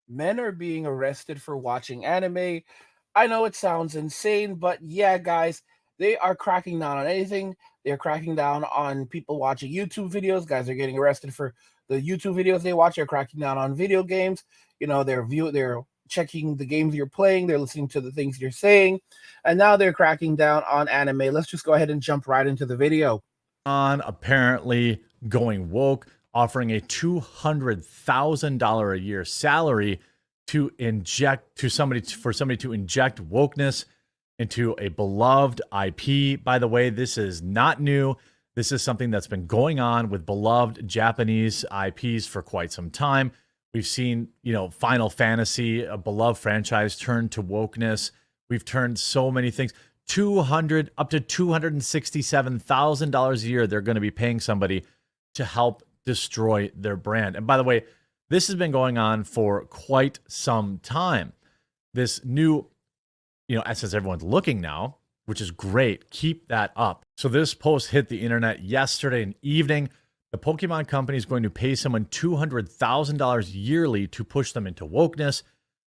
Men are being arrested for watching anime. I know it sounds insane, but yeah, guys, they are cracking down on anything. They're cracking down on people watching YouTube videos. Guys are getting arrested for the YouTube videos they watch. They're cracking down on video games. They're checking the games you're playing. They're listening to the things you're saying, and now they're cracking down on anime. Let's just go ahead and jump right into the video. On apparently going woke, offering a $200,000 a year salary to inject to somebody for somebody to inject wokeness into a beloved IP. By the way, this is not new. This is something that's been going on with beloved Japanese IPs for quite some time. We've seen, Final Fantasy, a beloved franchise, turn to wokeness. We've turned so many things. Up to $267,000 a year they're going to be paying somebody to help destroy their brand. And by the way, this has been going on for quite some time. This new, since everyone's looking now, which is great, keep that up. So this post hit the internet yesterday evening. The Pokemon company is going to pay someone $200,000 yearly to push them into wokeness,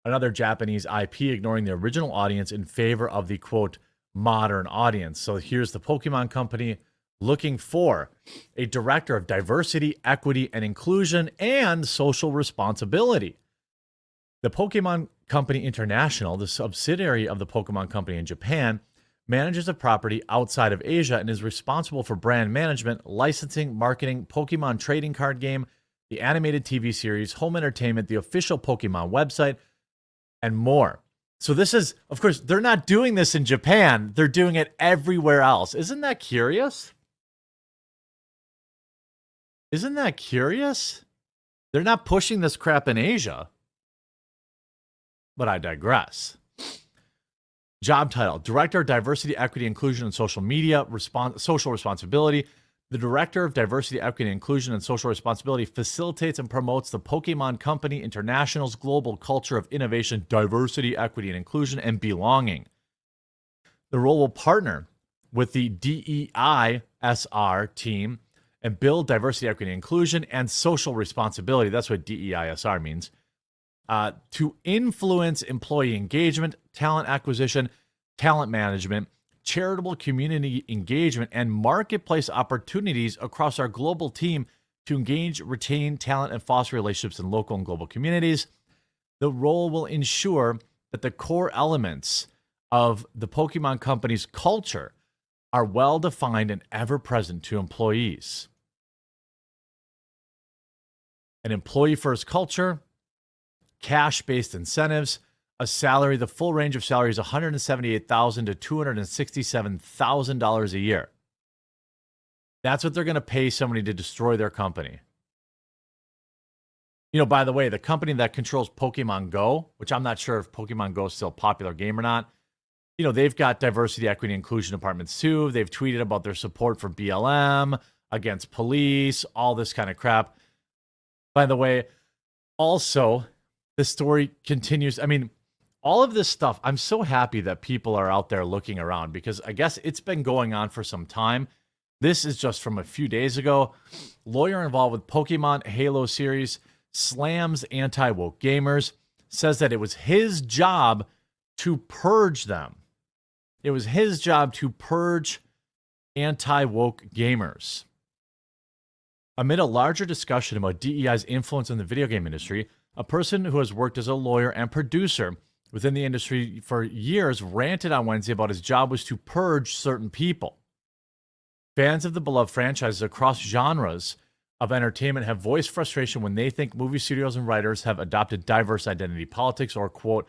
another Japanese IP ignoring the original audience in favor of the, quote, modern audience. So here's the Pokemon company looking for a director of diversity, equity, and inclusion and social responsibility. The Pokemon Company International, the subsidiary of the Pokemon Company in Japan, manages a property outside of Asia and is responsible for brand management, licensing, marketing, Pokemon trading card game, the animated TV series, home entertainment, the official Pokemon website, and more. So this is, of course, they're not doing this in Japan. They're doing it everywhere else. Isn't that curious? Isn't that curious? They're not pushing this crap in Asia. But I digress. Job title: Director of Diversity, Equity, Inclusion, and Social Media, Social Responsibility. The Director of Diversity, Equity, Inclusion, and Social Responsibility facilitates and promotes the Pokemon Company International's global culture of innovation, diversity, equity, and inclusion, and belonging. The role will partner with the DEISR team and build diversity, equity, inclusion, and social responsibility. That's what DEISR means. To influence employee engagement, talent acquisition, talent management, charitable community engagement, and marketplace opportunities across our global team to engage, retain talent, and foster relationships in local and global communities. The role will ensure that the core elements of the Pokemon Company's culture are well defined and ever present to employees. An employee-first culture, cash-based incentives, a salary, the full range of salaries, $178,000 to $267,000 a year. That's what they're going to pay somebody to destroy their company. By the way, the company that controls Pokemon Go, which I'm not sure if Pokemon Go is still a popular game or not, they've got diversity, equity, inclusion departments too. They've tweeted about their support for BLM, against police, all this kind of crap. By the way, also, the story continues. All of this stuff, I'm so happy that people are out there looking around because I guess it's been going on for some time. This is just from a few days ago. Lawyer involved with Pokemon Halo series slams anti-woke gamers, says that it was his job to purge them. It was his job to purge anti-woke gamers. Amid a larger discussion about DEI's influence in the video game industry, a person who has worked as a lawyer and producer within the industry for years ranted on Wednesday about his job was to purge certain people. Fans of the beloved franchises across genres of entertainment have voiced frustration when they think movie studios and writers have adopted diverse identity politics or, quote,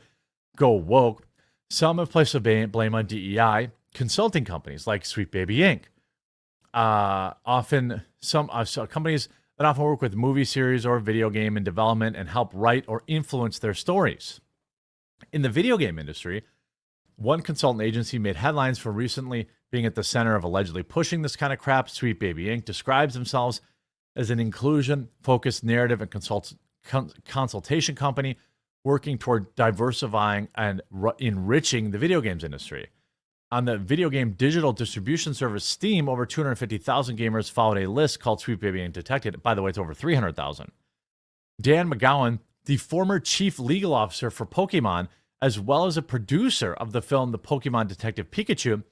go woke. Some have placed the blame on DEI, consulting companies like Sweet Baby Inc. Some companies that often work with movie series or video game in development and help write or influence their stories. In the video game industry, one consultant agency made headlines for recently being at the center of allegedly pushing this kind of crap. Sweet Baby Inc. describes themselves as an inclusion-focused narrative and consultation company working toward diversifying and enriching the video games industry. On the video game digital distribution service Steam, over 250,000 gamers followed a list called Sweet Baby Inc. Detected. By the way, it's over 300,000. Dan McGowan the former chief legal officer for Pokemon, as well as a producer of the film The Pokemon Detective Pikachu,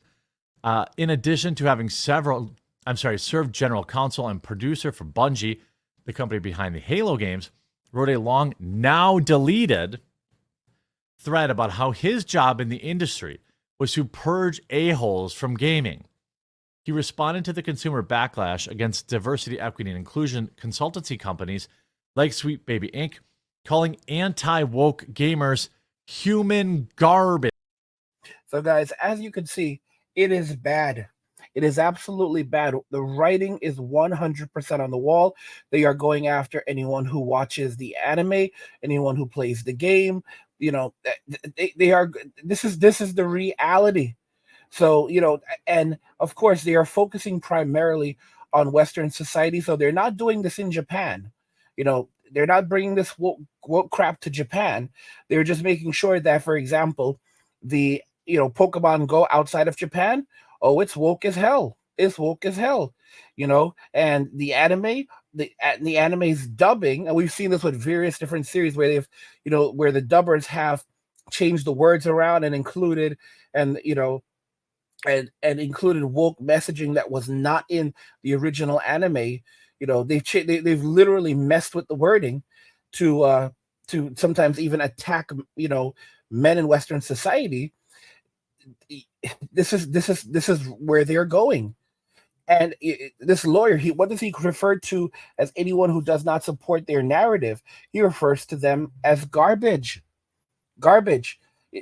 in addition to having served general counsel and producer for Bungie, the company behind the Halo games, wrote a long, now deleted thread about how his job in the industry was to purge a-holes from gaming. He responded to the consumer backlash against diversity, equity, and inclusion consultancy companies like Sweet Baby Inc., calling anti-woke gamers human garbage. So, guys, as you can see, it is bad. It is absolutely bad. The writing is 100% on the wall. They are going after anyone who watches the anime, anyone who plays the game. You know, they are. This is the reality. So, and of course, they are focusing primarily on Western society. So they're not doing this in Japan. They're not bringing this woke crap to Japan. They're just making sure that, for example, the Pokemon Go outside of Japan, oh, it's woke as hell. It's woke as hell. And the anime's dubbing, and we've seen this with various different series where they've, where the dubbers have changed the words around and included, and and included woke messaging that was not in the original anime. They've literally messed with the wording to sometimes even attack men in Western society. This is where they're going. And this lawyer, what does he refer to as anyone who does not support their narrative? He refers to them as garbage. Garbage.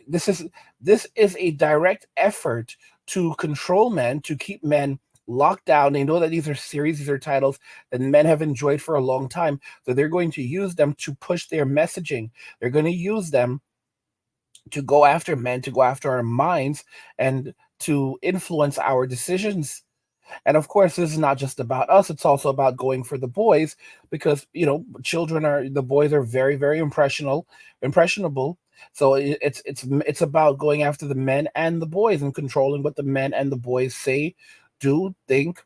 This is a direct effort to control men, to keep men locked down. They know that these are series, these are titles that men have enjoyed for a long time. So they're going to use them to push their messaging. They're going to use them to go after men, to go after our minds, and to influence our decisions. And of course, this is not just about us. It's also about going for the boys, because the boys are very, very impressionable. So it's about going after the men and the boys and controlling what the men and the boys say, do, think,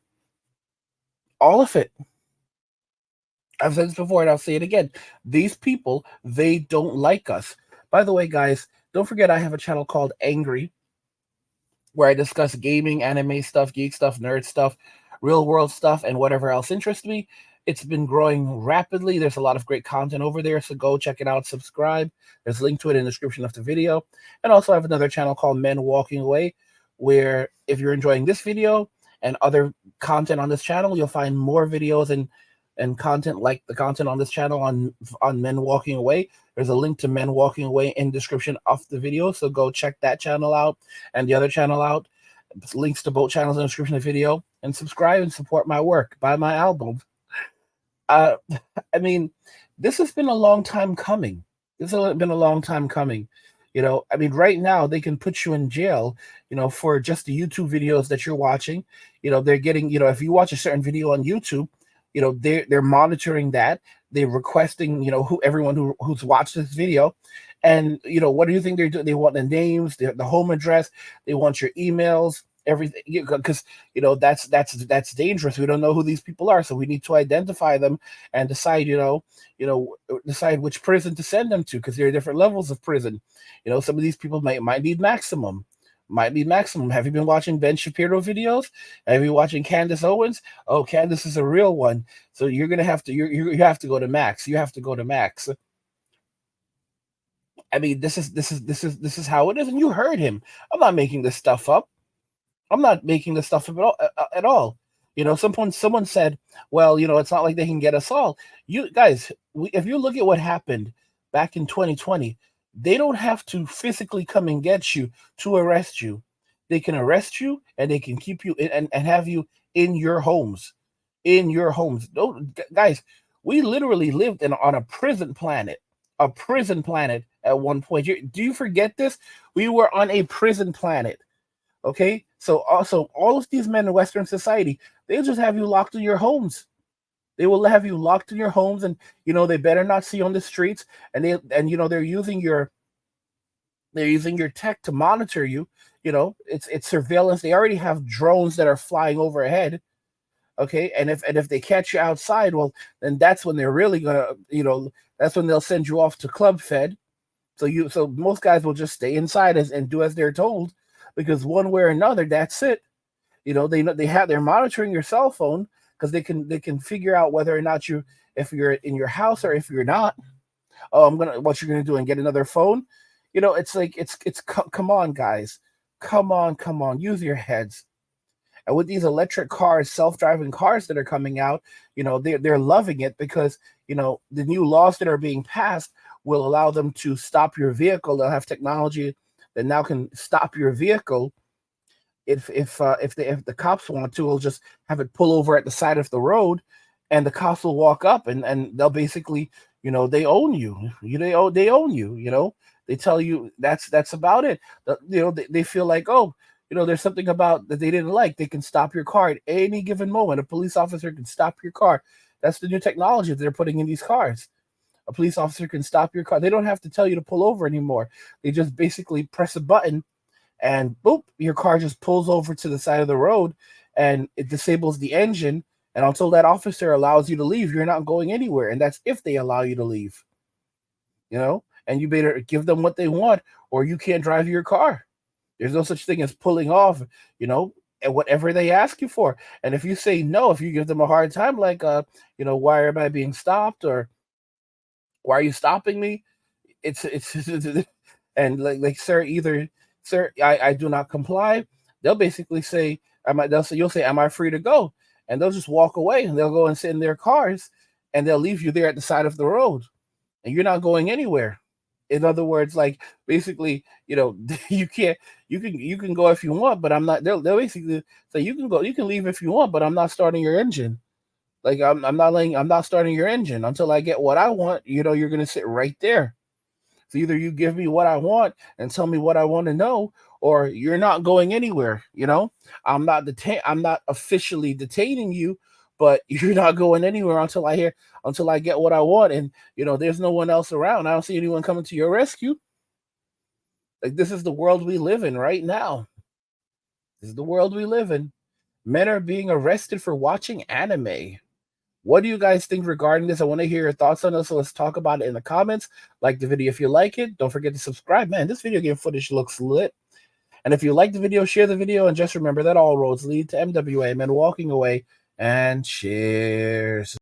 all of it. I've said this before and I'll say it again. These people, they don't like us. By the way, guys, don't forget I have a channel called Angry, where I discuss gaming, anime stuff, geek stuff, nerd stuff, real world stuff, and whatever else interests me. It's been growing rapidly. There's a lot of great content over there, so go check it out, subscribe. There's a link to it in the description of the video. And also I have another channel called Men Walking Away, where if you're enjoying this video and other content on this channel, you'll find more videos and content like the content on this channel on Men Walking Away. There's a link to Men Walking Away in the description of the video, so go check that channel out and the other channel out. Links to both channels in the description of the video, and subscribe and support my work. Buy my album. I mean, this has been a long time coming. Right now they can put you in jail, for just the YouTube videos that you're watching. They're getting, if you watch a certain video on YouTube, they're monitoring that. They're requesting, everyone who's watched this video. And, what do you think they're doing? They want the names, the home address. They want your emails, everything, because, that's dangerous. We don't know who these people are. So we need to identify them and decide, decide which prison to send them to, because there are different levels of prison. Some of these people might need maximum. Have you been watching Ben Shapiro videos? Have you been watching Candace Owens? Oh, Candace is a real one. So you're gonna have to you have to go to max. You have to go to max. I mean, this is how it is, and you heard him. I'm not making this stuff up. At all. Someone said, well, it's not like they can get us all. You guys, if you look at what happened back in 2020. They don't have to physically come and get you to arrest you. They can arrest you and they can keep you and have you in your homes. Guys, we literally lived on a prison planet. At one point. Do you forget this? We were on a prison planet. Okay? So also all of these men in Western society, they'll just have you locked in your homes. They will have you locked in your homes, and they better not see you on the streets. And they're using your tech to monitor you. It's surveillance. They already have drones that are flying overhead. Okay, and if they catch you outside, well, then that's when they're really gonna, that's when they'll send you off to Club Fed. So most guys will just stay inside and do as they're told, because one way or another, that's it. They're monitoring your cell phone, because they can figure out whether or not if you're in your house or if you're not. Oh, what you're gonna do and get another phone? It's like come on, guys, come on, use your heads. And with these electric cars, self-driving cars that are coming out, they're loving it, because the new laws that are being passed will allow them to stop your vehicle. They'll have technology that now can stop your vehicle. If the cops want to, will just have it pull over at the side of the road, and the cops will walk up, and they'll basically, they own you. They own you. They tell you that's about it. They feel like, oh, there's something about that they didn't like. They can stop your car at any given moment. A police officer can stop your car. That's the new technology that they're putting in these cars. A police officer can stop your car. They don't have to tell you to pull over anymore. They just basically press a button, and boop, your car just pulls over to the side of the road, and it disables the engine. And until that officer allows you to leave, you're not going anywhere. And that's if they allow you to leave, and you better give them what they want, or you can't drive your car. There's no such thing as pulling off, and whatever they ask you for. And if you say no, if you give them a hard time, like, why am I being stopped, or why are you stopping me? It's and like, sir, I do not comply. They'll basically say, you'll say, am I free to go? And they'll just walk away, and they'll go and sit in their cars, and they'll leave you there at the side of the road, and you're not going anywhere. In other words, like, basically, you can go if you want, but I'm not. They'll basically say, you can go, you can leave if you want, but I'm not starting your engine. Like, I'm not starting your engine until I get what I want. You're gonna sit right there. So either you give me what I want and tell me what I want to know, or you're not going anywhere. I'm not officially detaining you, but you're not going anywhere until I get what I want. And there's no one else around. I don't see anyone coming to your rescue. Like, this is the world we live in right now. This is the world we live in. Men are being arrested for watching anime. What do you guys think regarding this? I want to hear your thoughts on this, so let's talk about it in the comments. Like the video if you like it. Don't forget to subscribe. Man, this video game footage looks lit. And if you like the video, share the video, and just remember that all roads lead to MWA. Men walking away, and cheers.